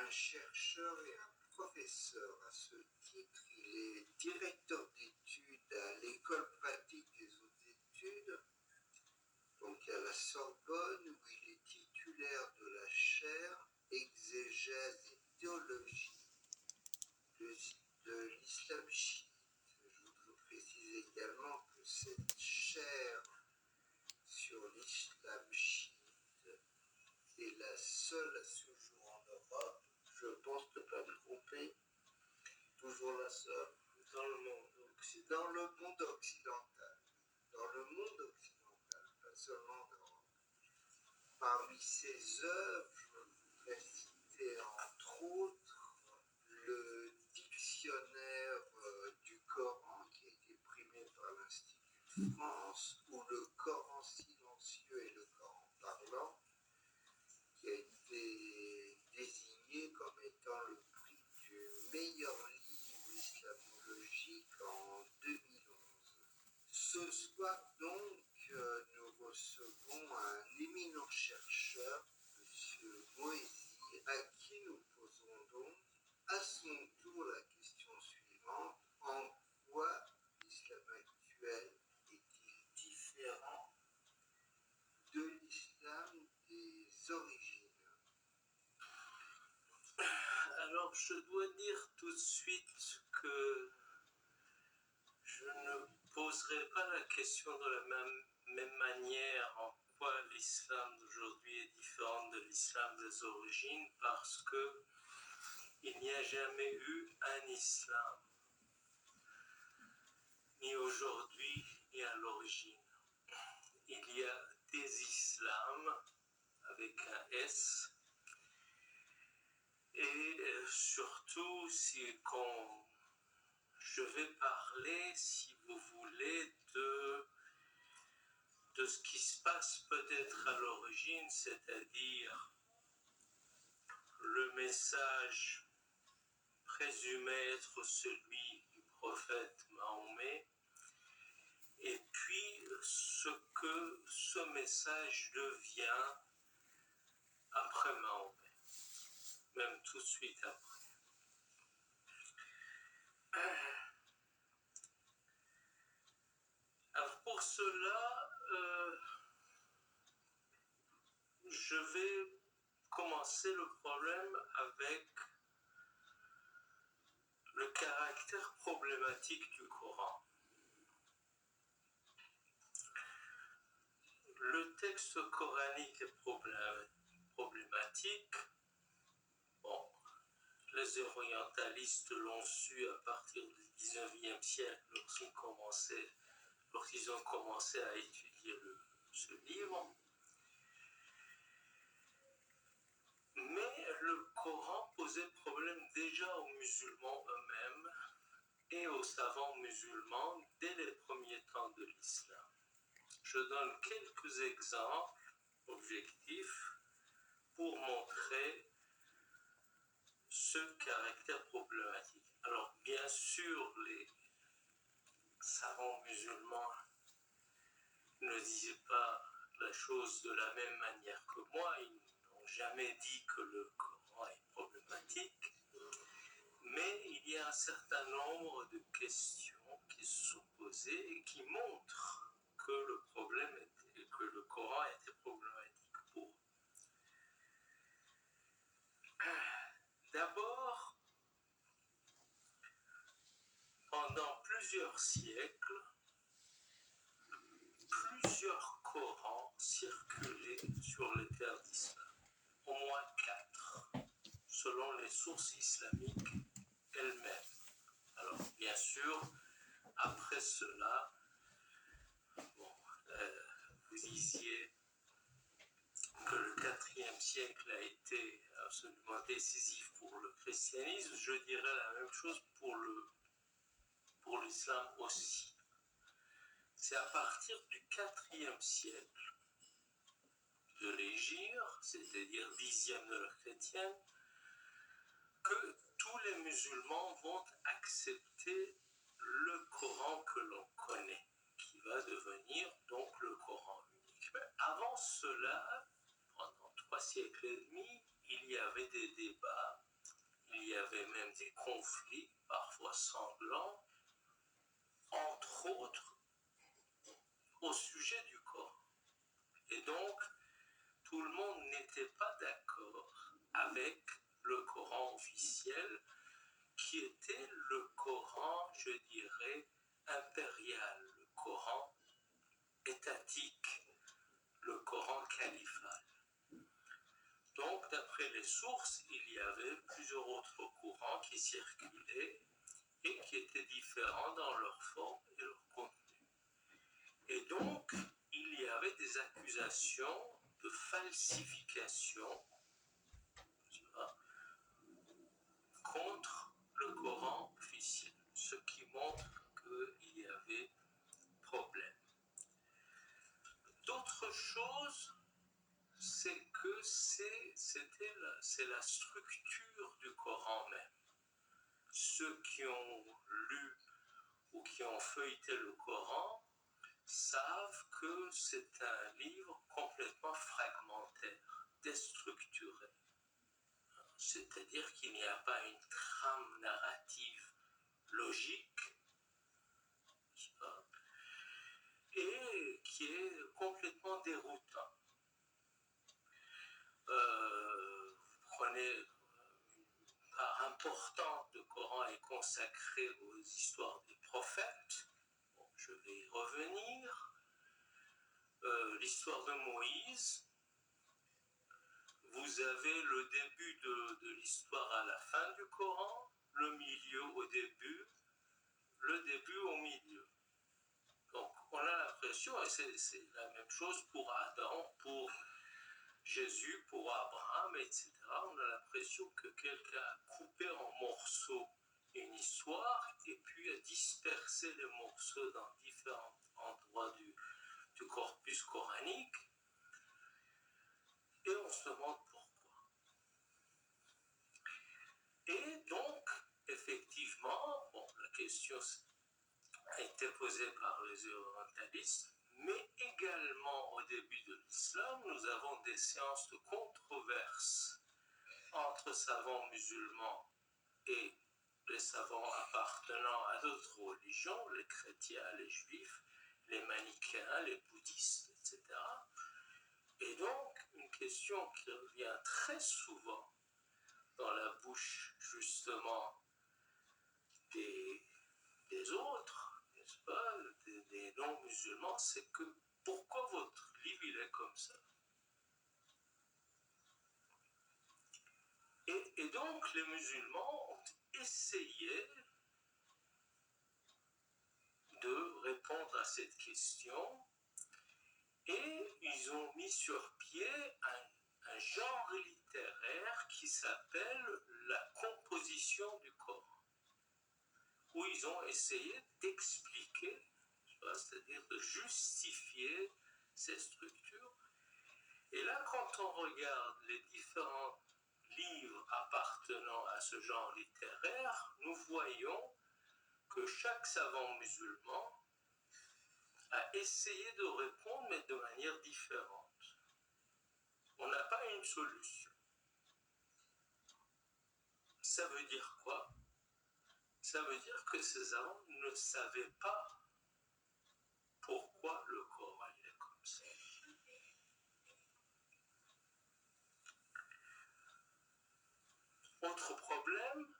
un chercheur et un professeur. À ce titre, il est directeur d'études à l'École pratique des hautes études, donc à la Sorbonne, où il est titulaire de la chaire exégèse et théologie de l'islam chiite. Je voudrais préciser également que cette chaire sur l'islam chiite est la seule à ce jour en Europe, je pense ne pas me tromper, toujours la seule dans le monde occidental. Dans le monde occidental. Dans le monde occidental, pas seulement dans... Parmi ses œuvres, je voudrais citer entre autres le dictionnaire du Coran qui a été primé par l'Institut de France, ou le Coran silencieux et le Coran parlant, qui a été désigné comme étant le prix du meilleur livre islamologique en 2011. Ce soir donc, nous recevons un éminent chercheur, M. Moesi, à qui nous poserons donc à son tour la question suivante: en quoi l'islam actuel est-il différent de l'islam des origines? Alors, je dois dire tout de suite que je ne poserai pas la question de la même manière en quoi l'islam d'aujourd'hui est différent de l'islam des origines, parce que il n'y a jamais eu un islam, ni aujourd'hui ni à l'origine. Il y a des islams avec un S, et surtout je vais parler, si vous voulez, de ce qui se passe peut-être à l'origine, c'est-à-dire le message présumé être celui du prophète Mahomet, et puis ce que ce message devient après Mahomet, même tout de suite après. Alors pour cela, je vais commencer le problème avec le caractère problématique du Coran. Le texte coranique est problématique. Bon, les orientalistes l'ont su à partir du 19e siècle lorsqu'ils ont commencé à étudier ce livre. Mais le Coran posait problème déjà aux musulmans eux-mêmes et aux savants musulmans dès les premiers temps de l'islam. Je donne quelques exemples objectifs pour montrer ce caractère problématique. Alors, bien sûr, les savants musulmans ne disaient pas la chose de la même manière que moi. Ils n'ont jamais dit que le Coran est problématique. Mais il y a un certain nombre de questions qui se sont posées et qui montrent que le Coran était problématique pour eux. D'abord, pendant plusieurs siècles, plusieurs Corans circulaient sur les terres d'islam, au moins 4, selon les sources islamiques elles-mêmes. Alors, bien sûr, après cela, vous disiez que le 4e siècle a été absolument décisif pour le christianisme. Je dirais la même chose pour l'islam aussi. C'est à partir du 4e siècle de l'Hégire, c'est-à-dire 10e de l'ère chrétienne, que tous les musulmans vont accepter le Coran que l'on connaît, qui va devenir donc le Coran unique. Mais avant cela, pendant 3 siècles et demi, il y avait des débats il y avait même des conflits, parfois sanglants, entre autres au sujet du Coran. Et donc, tout le monde n'était pas d'accord avec le Coran officiel, qui était le Coran, je dirais, impérial, le Coran étatique, le Coran califal. Donc, d'après les sources, il y avait plusieurs autres courants qui circulaient et qui étaient différents dans leur forme et leur contenu. Et donc, il y avait des accusations de falsification contre le Coran officiel, ce qui montre qu'il y avait problème. D'autres choses, c'est que c'est la structure du Coran même. Ceux qui ont lu ou qui ont feuilleté le Coran savent que c'est un livre complètement fragmentaire, déstructuré. C'est-à-dire qu'il n'y a pas une trame narrative logique et qui est complètement déroutant. Prenez une part importante du Coran est consacrée aux histoires des prophètes. Bon, je vais y revenir. L'histoire de Moïse. Vous avez le début de l'histoire à la fin du Coran, le milieu au début, le début au milieu. Donc on a l'impression, et c'est la même chose pour Adam, pour Jésus, pour Abraham, etc. On a l'impression que quelqu'un a coupé en morceaux une histoire et puis a dispersé les morceaux dans différents endroits du corpus coranique. Et on se demande pourquoi. Et donc, effectivement, bon, la question a été posée par les orientalistes, mais également au début de l'islam, nous avons des séances de controverse entre savants musulmans et les savants appartenant à d'autres religions, les chrétiens, les juifs, les manichéens, les bouddhistes, etc. Et donc, une question qui revient très souvent dans la bouche, justement, des autres, n'est-ce pas, des non-musulmans, c'est que pourquoi votre livre il est comme ça? Et donc, les musulmans ont essayé de répondre à cette question et ils ont mis sur pied un genre littéraire qui s'appelle la composition du Coran, où ils ont essayé d'expliquer, c'est-à-dire de justifier ces structures. Et là, quand on regarde les différents livres appartenant à ce genre littéraire, nous voyons que chaque savant musulman a essayé de répondre, mais de manière différente. On n'a pas une solution. Ça veut dire quoi? Ça veut dire que ces savants ne savaient pas pourquoi le Coran est comme ça. Autre problème,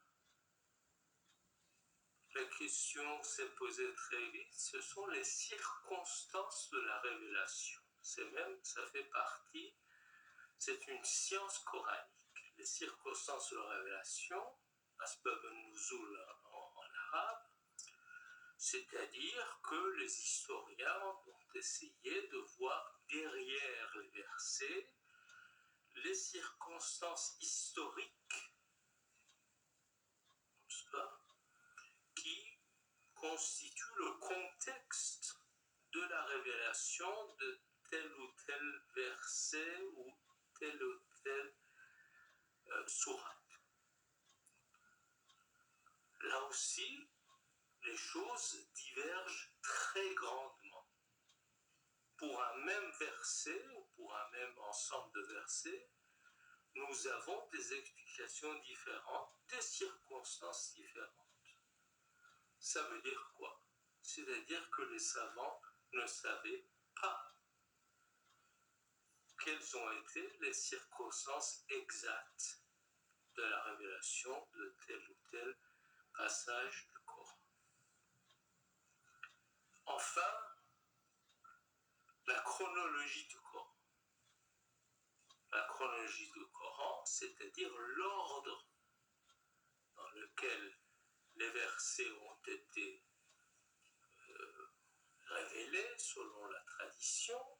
la question s'est posée très vite, ce sont les circonstances de la révélation. Ça fait partie, c'est une science coranique. Les circonstances de la révélation, asbab al-nuzul en arabe, c'est-à-dire que les historiens ont essayé de voir derrière les versets les circonstances historiques, qui constituent le contexte de la révélation de tel ou tel verset ou telle sourate. Là aussi, les choses divergent très grandement. Pour un même verset ou pour un même ensemble de versets, nous avons des explications différentes, des circonstances différentes. Ça veut dire quoi? C'est-à-dire que les savants ne savaient pas quelles ont été les circonstances exactes de la révélation de tel ou tel passage du Coran. Enfin, la chronologie du Coran. La chronologie du Coran, c'est-à-dire l'ordre dans lequel les versets ont été révélés selon la tradition.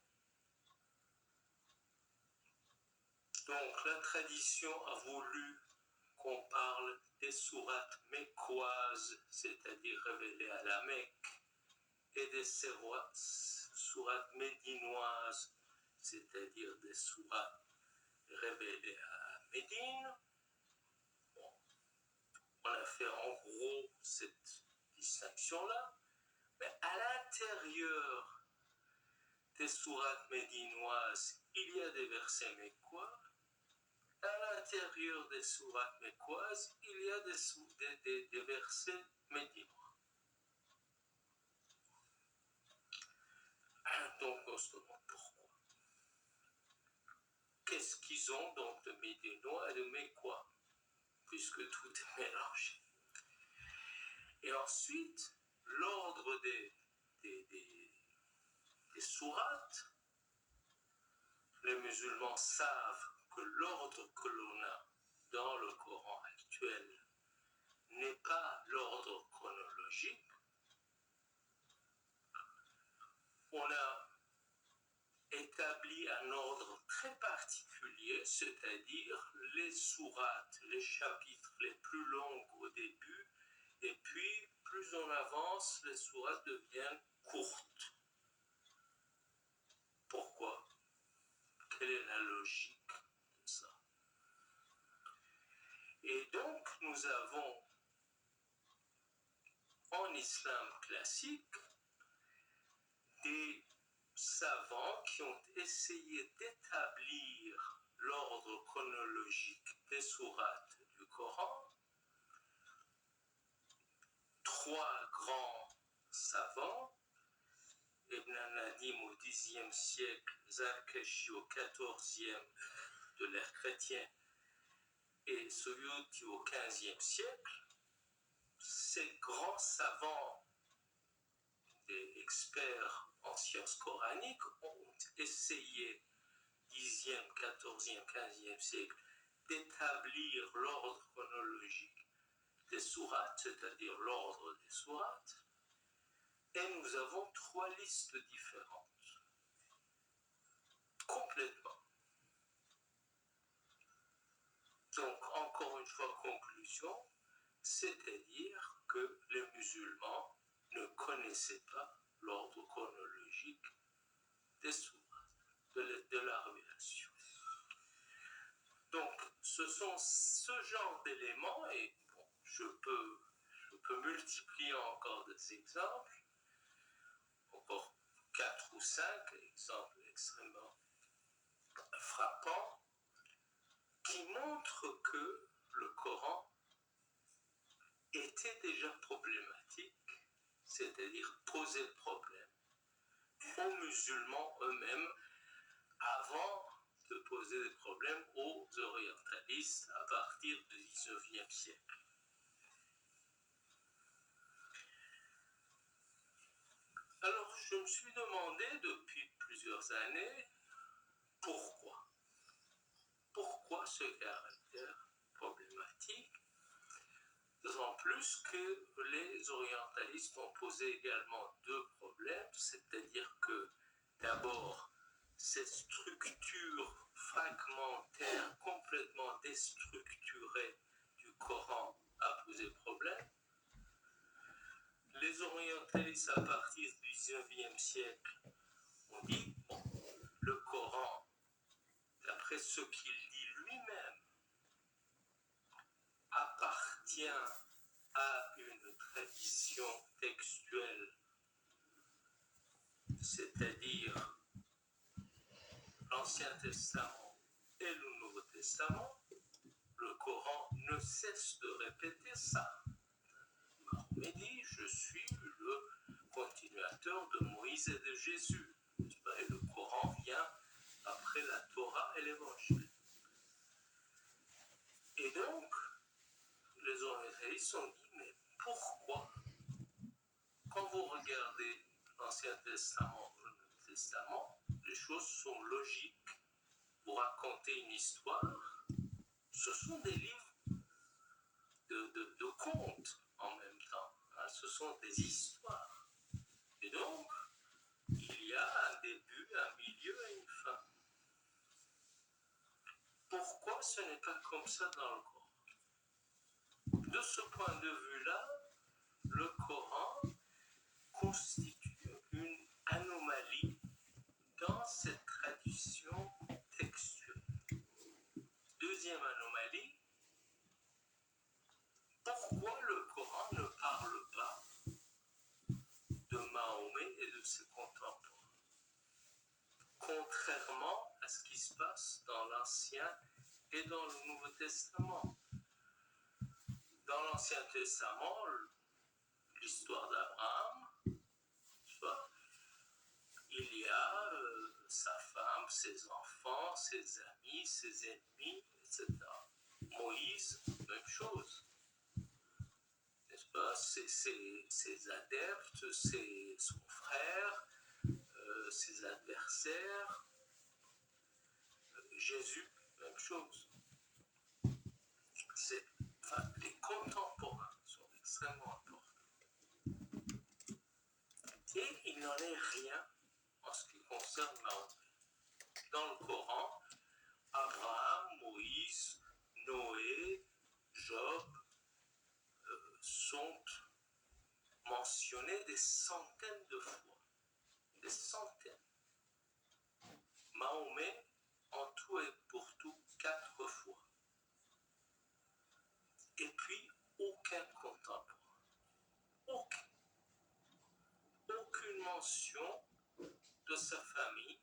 Donc la tradition a voulu qu'on parle des sourates mécoises, c'est-à-dire révélées à la Mecque, et des sourates médinoises, c'est-à-dire des sourates révélées à Médine. Bon, on a fait en gros cette distinction-là, mais à l'intérieur des sourates médinoises, il y a des versets mécois. À l'intérieur des sourates mécoises, il y a des versets médinois. Donc on se demande pourquoi. Qu'est-ce qu'ils ont donc de médinois et de mécois, puisque tout est mélangé. Et ensuite, l'ordre des sourates, les musulmans savent que l'ordre que l'on a dans le Coran actuel n'est pas l'ordre chronologique. On a établi un ordre très particulier, c'est-à-dire les sourates, les chapitres les plus longs au début, et puis plus on avance, les sourates deviennent courtes. Pourquoi? Quelle est la logique de ça? Et donc nous avons en islam classique des savants qui ont essayé d'établir l'ordre chronologique des sourates du Coran. Trois grands savants, Ibn al-Nadim au Xe siècle, Zarkashi au XIVe de l'ère chrétienne et Suyuti au XVe siècle, ces grands savants, des experts en sciences coraniques, ont essayé, Xe, XIVe, XVe siècle, d'établir l'ordre chronologique des sourates, c'est-à-dire l'ordre des sourates, et nous avons trois listes différentes, complètement. Donc, encore une fois, conclusion, c'est-à-dire que les musulmans ne connaissaient pas l'ordre chronologique des sourates, de la révélation. Donc, ce sont ce genre d'éléments, et bon, je peux multiplier encore des exemples, encore 4 ou 5 exemples extrêmement frappants, qui montrent que le Coran était déjà problématique, c'est-à-dire posait le problème aux musulmans eux-mêmes avant de poser des problèmes aux orientalistes à partir du XIXe siècle. Alors je me suis demandé depuis plusieurs années pourquoi. Pourquoi ce caractère problématique? D'autant plus que les orientalistes ont posé également deux problèmes, c'est-à-dire que d'abord, cette structure fragmentaire, complètement déstructurée du Coran a posé problème. Les orientalistes, à partir du XIXe siècle, ont dit, bon, le Coran, d'après ce qu'il dit lui-même, appartient à une tradition textuelle, c'est-à-dire l'Ancien Testament et le Nouveau Testament, le Coran ne cesse de répéter ça. Mahomet dit, je suis le continuateur de Moïse et de Jésus. Et le Coran vient après la Torah et l'Évangile. Et donc, les orientalistes ont dit, mais pourquoi, quand vous regardez l'Ancien Testament ou le Nouveau Testament, les choses sont logiques. Vous racontez une histoire, ce sont des livres de contes en même temps. Hein, ce sont des histoires. Et donc, il y a un début, un milieu et une fin. Pourquoi ce n'est pas comme ça dans le Coran? De ce point de vue-là, le Coran constitue une anomalie dans cette tradition textuelle. Deuxième anomalie, pourquoi le Coran ne parle pas de Mahomet et de ses contemporains, contrairement à ce qui se passe dans l'Ancien et dans le Nouveau Testament? Dans l'Ancien Testament, l'histoire d'Abraham, il y a sa femme, ses enfants, ses amis, ses ennemis, etc. Moïse, même chose. N'est-ce pas? Ses adeptes, son frère, ses adversaires. Jésus, même chose. Les contemporains sont extrêmement importants. Et il n'en est rien en ce qui concerne Mahomet. Dans le Coran, Abraham, Moïse, Noé, Job sont mentionnés des centaines de fois. Des centaines. Mahomet, en tout et pour tout, 4 fois. Et puis, aucun contemporain. Aucune mention de sa famille,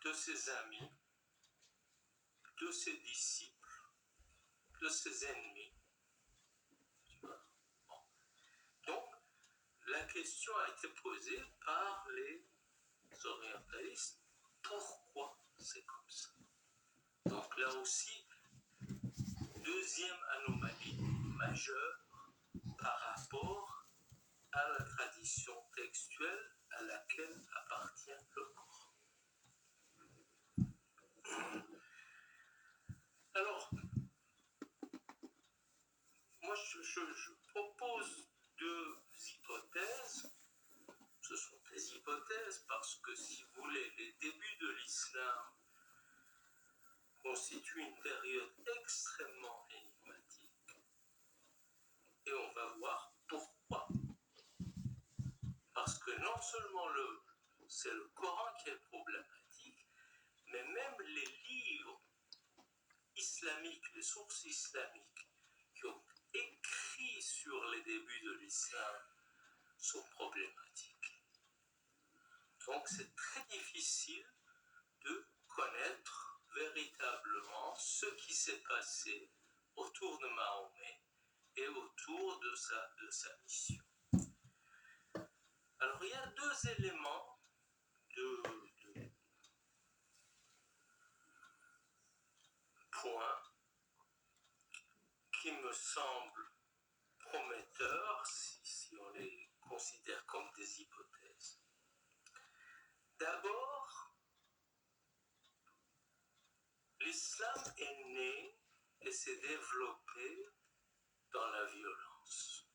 de ses amis, de ses disciples, de ses ennemis. Bon. Donc, la question a été posée par les orientalistes. Pourquoi c'est comme ça? Donc là aussi, deuxième anomalie majeure par rapport à la tradition textuelle à laquelle appartient le Coran. Alors, moi je propose 2 hypothèses. Ce sont des hypothèses parce que, si vous voulez, les débuts de l'islam constituent une période extrêmement énigmatique. Et on va voir pourquoi. Parce que non seulement c'est le Coran qui est problématique, mais même les livres islamiques, les sources islamiques qui ont écrit sur les débuts de l'islam sont problématiques. Donc c'est très difficile de connaître véritablement ce qui s'est passé autour de Mahomet et autour de sa mission. Alors il y a 2 éléments de points qui me semblent prometteurs si on les considère comme des hypothèses. D'abord, l'islam est né et s'est développé dans la violence.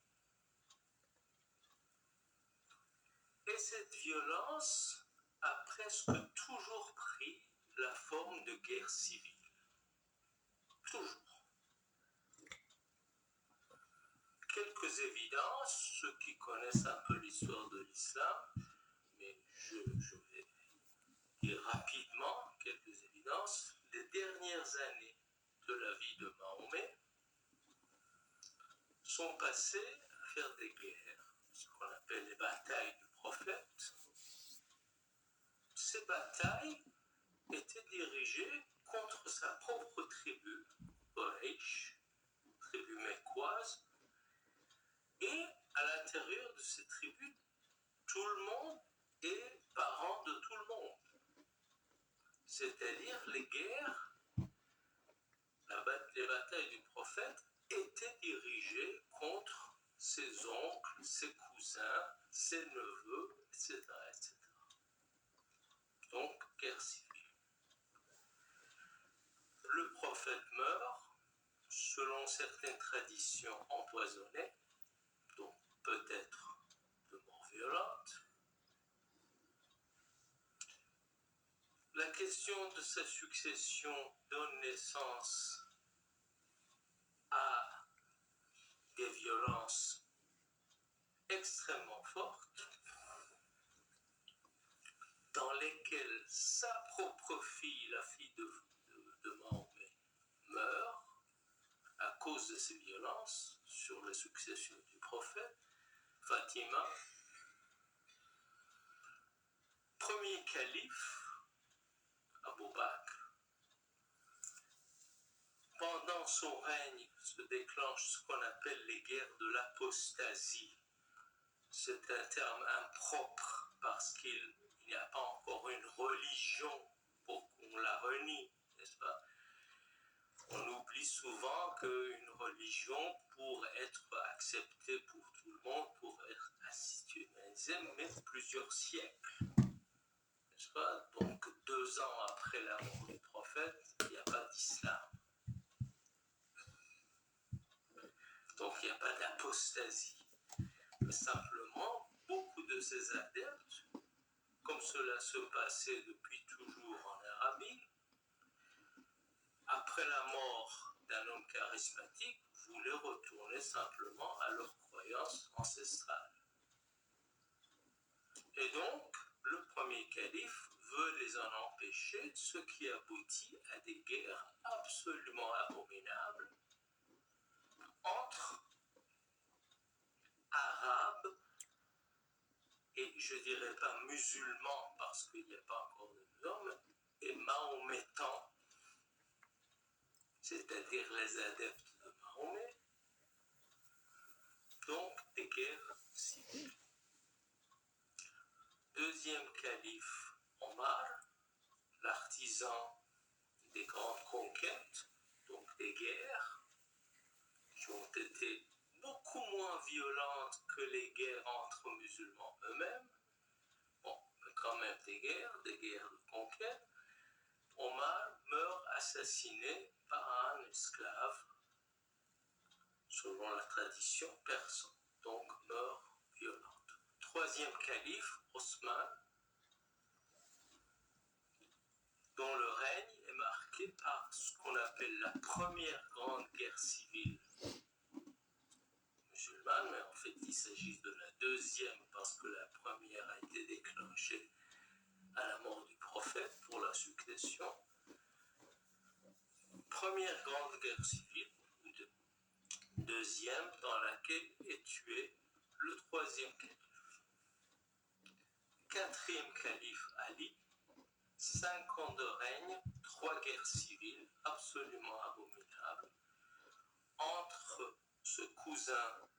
Et cette violence a presque toujours pris la forme de guerre civile. Toujours. Quelques évidences, ceux qui connaissent un peu l'histoire de l'islam, mais je vais dire rapidement quelques évidences. Les dernières années de la vie de Mahomet sont passées à faire des guerres, ce qu'on appelle les batailles du prophète. Ces batailles était dirigé contre sa propre tribu, Quraysh, tribu mecquoise, et à l'intérieur de ces tribus, tout le monde est parent de tout le monde. C'est-à-dire les guerres, les batailles du prophète étaient dirigées contre ses oncles, ses cousins, ses neveux, etc., etc. Donc, guerre civile. Le prophète meurt, selon certaines traditions, empoisonné, donc peut-être de mort violente. La question de sa succession donne naissance à des violences extrêmement fortes, dans lesquelles sa propre fille, la fille de Mahomet, meurt à cause de ces violences sur la succession du prophète. Fatima, premier calife, Abou Bakr, pendant son règne se déclenchent ce qu'on appelle les guerres de l'apostasie. C'est un terme impropre parce qu'il n'y a pas encore une religion pour qu'on la renie, n'est-ce pas? On oublie souvent qu'une religion, pour être acceptée pour tout le monde, pour être institutionnalisée, met plusieurs siècles, n'est-ce pas? Donc 2 ans après la mort du prophète, il n'y a pas d'islam. Donc il n'y a pas d'apostasie. Mais simplement, beaucoup de ces adeptes, comme cela se passait depuis toujours en Arabie, après la mort d'un homme charismatique, voulaient retourner simplement à leur croyance ancestrale. Et donc, le premier calife veut les en empêcher, ce qui aboutit à des guerres absolument abominables entre Arabes et je ne dirais pas musulmans parce qu'il n'y a pas encore de normes, et mahométans, c'est-à-dire les adeptes de Mahomet, donc des guerres civiles. Deuxième calife, Omar, l'artisan des grandes conquêtes, donc des guerres, qui ont été beaucoup moins violentes que les guerres entre musulmans eux-mêmes. Bon, mais quand même des guerres de conquête. Omar meurt assassiné par un esclave, selon la tradition persan, donc mort violente. Troisième calife, Osman, dont le règne est marqué par ce qu'on appelle la première grande guerre civile musulmane, mais en fait il s'agit de la deuxième parce que la première a été déclenchée à la mort du prophète pour la succession. Première grande guerre civile, deuxième dans laquelle est tué le troisième calife. Quatrième calife Ali, 5 ans de règne, 3 guerres civiles absolument abominables entre ce cousin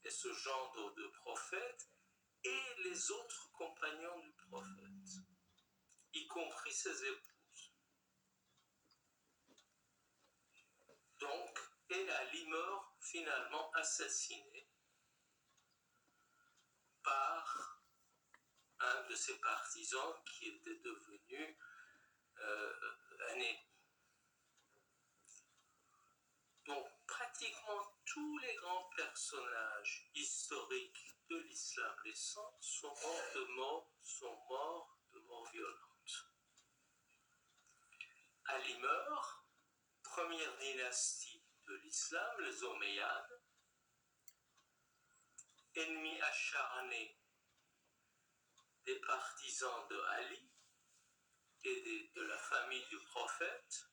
et ce gendre de prophète et les autres compagnons du prophète, y compris ses épouses. Donc, et Ali meurt finalement assassiné par un de ses partisans qui était devenu un ennemi. Donc, pratiquement tous les grands personnages historiques de l'islam récent sont morts de mort violente. Ali meurt, première dynastie de l'islam, les Omeyyades, ennemis acharnés des partisans de Ali et de la famille du prophète.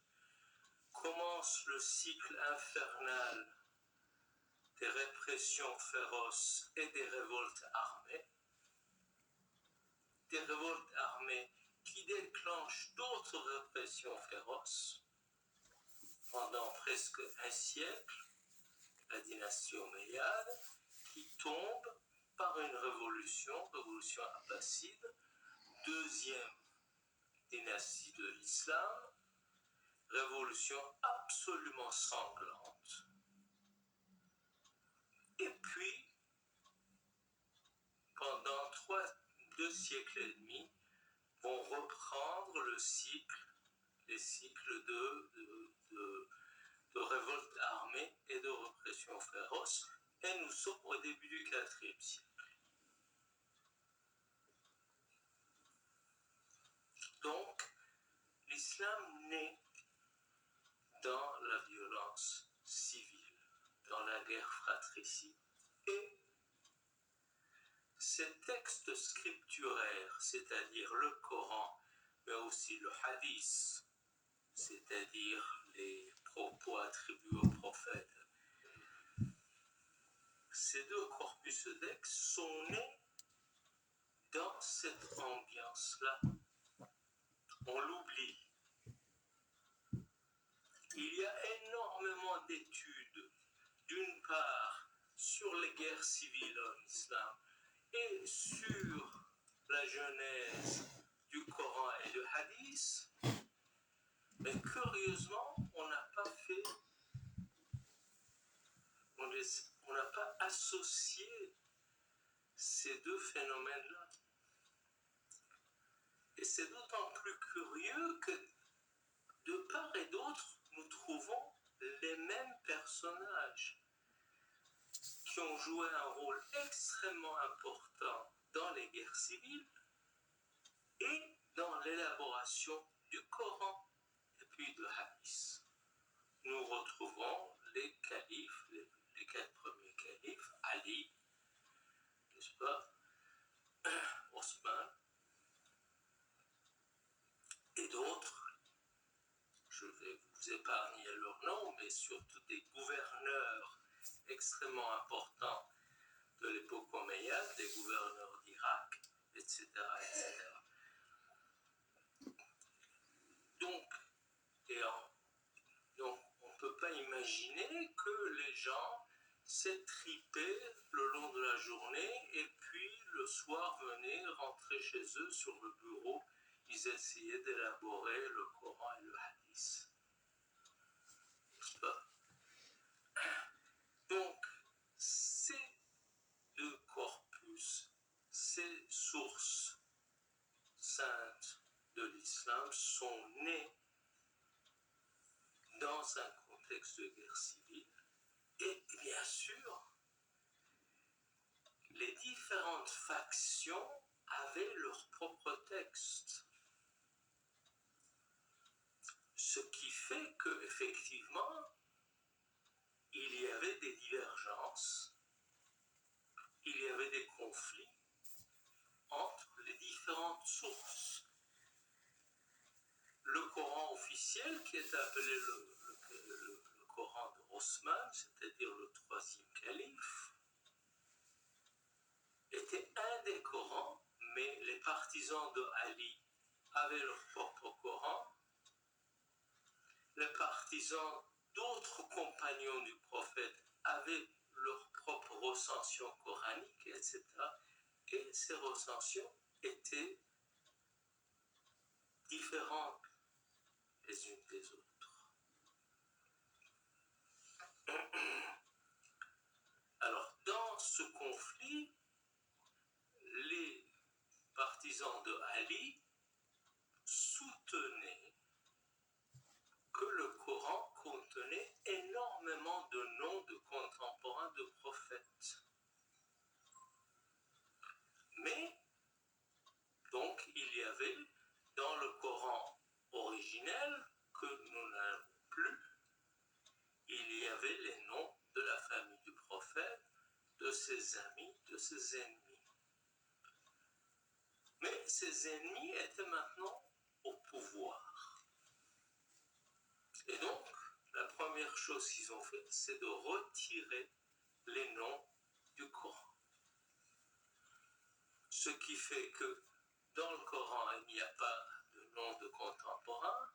Commence le cycle infernal des répressions féroces et des révoltes armées. Des révoltes armées qui déclenche d'autres répressions féroces pendant presque un siècle, la dynastie omeyyade, qui tombe par une révolution abbasside, deuxième dynastie de l'islam, révolution absolument sanglante. Et puis, pendant 2 siècles et demi, vont reprendre les cycles de révolte armée et de répression féroce, et nous sommes au début du IVe siècle. Donc, l'islam naît dans la violence civile, dans la guerre fratricide. Et ces textes scripturaires, c'est-à-dire le Coran, mais aussi le hadith, c'est-à-dire les propos attribués au prophète, ces 2 corpus de textes sont nés dans cette ambiance-là. On l'oublie. Il y a énormément d'études, d'une part, sur les guerres civiles en islam et sur la genèse du Coran et du hadith, mais curieusement, on n'a pas associé ces 2 phénomènes-là. Et c'est d'autant plus curieux que de part et d'autre, nous trouvons les mêmes personnages qui ont joué un rôle extrêmement important dans les guerres civiles et dans l'élaboration du Coran et puis de hadith. Nous retrouvons les califes, les 4 premiers califes, Ali, n'est-ce pas, Osman, et d'autres. Je vais vous épargner leurs noms, mais surtout des gouverneurs extrêmement importants de l'époque omeyyade, des gouverneurs d'Irak, etc., etc. Donc, on ne peut pas imaginer que les gens s'étripaient le long de la journée et puis le soir venaient rentrer chez eux sur le bureau, ils essayaient d'élaborer le Coran et le hadith. Donc, ces 2 corpus, ces sources saintes de l'islam sont nées dans un contexte de guerre civile et bien sûr, les différentes factions avaient leur propre texte. Ce qui fait qu'effectivement, il y avait des divergences, il y avait des conflits entre les différentes sources. Le Coran officiel, qui est appelé le Coran d'Osman, c'est-à-dire le 3e calife, était un des Corans, mais les partisans de Ali avaient leur propre Coran. Les partisans d'autres compagnons du prophète avaient leur propre recension coranique, etc. Et ces recensions étaient différentes les unes des autres. Alors, dans ce conflit, les partisans de Ali soutenaient que le Coran contenait énormément de noms de contemporains de prophètes. Mais, donc, il y avait dans le Coran originel, que nous n'avons plus, il y avait les noms de la famille du prophète, de ses amis, de ses ennemis. Mais ces ennemis étaient maintenant au pouvoir. Et donc, la première chose qu'ils ont fait, c'est de retirer les noms du Coran. Ce qui fait que dans le Coran, il n'y a pas de nom de contemporain,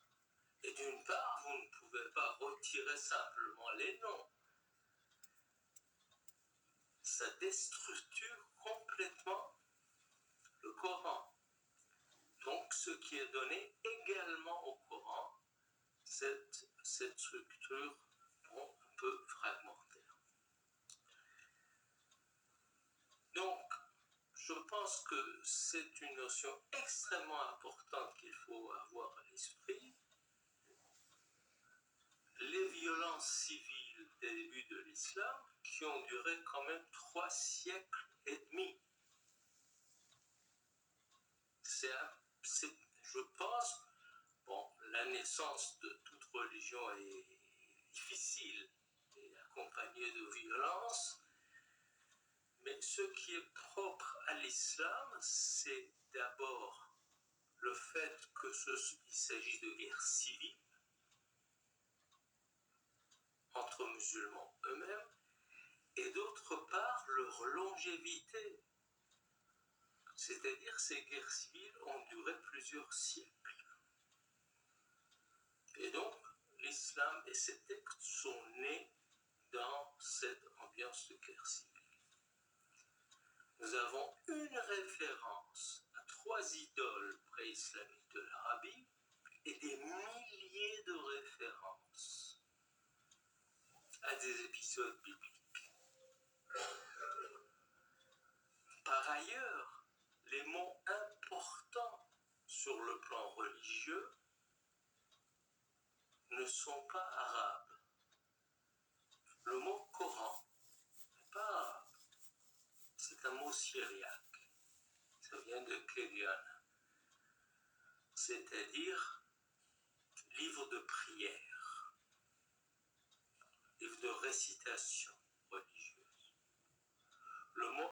et d'une part, vous ne pouvez pas retirer simplement les noms. Ça déstructure complètement le Coran. Donc, ce qui est donné également au Coran, cette structure un peu fragmentaire. Donc, je pense que c'est une notion extrêmement importante qu'il faut avoir à l'esprit. Les violences civiles des débuts de l'islam, qui ont duré quand même 3 siècles et demi. Je pense, bon, la naissance de toute religion est difficile et accompagnée de violence, mais ce qui est propre à l'islam, c'est d'abord le fait qu'il s'agit de guerre civile entre musulmans eux-mêmes, et d'autre part leur longévité. C'est-à-dire ces guerres civiles ont duré plusieurs siècles. Et donc, l'islam et ses textes sont nés dans cette ambiance de guerre civile. Nous avons une référence à 3 idoles pré-islamiques de l'Arabie et des milliers de références à des épisodes bibliques. Par ailleurs, les mots importants sur le plan religieux ne sont pas arabes. Le mot Coran n'est pas arabe. C'est un mot syriaque. Ça vient de Kédian, c'est-à-dire livre de prière, livre de récitation religieuse. Le mot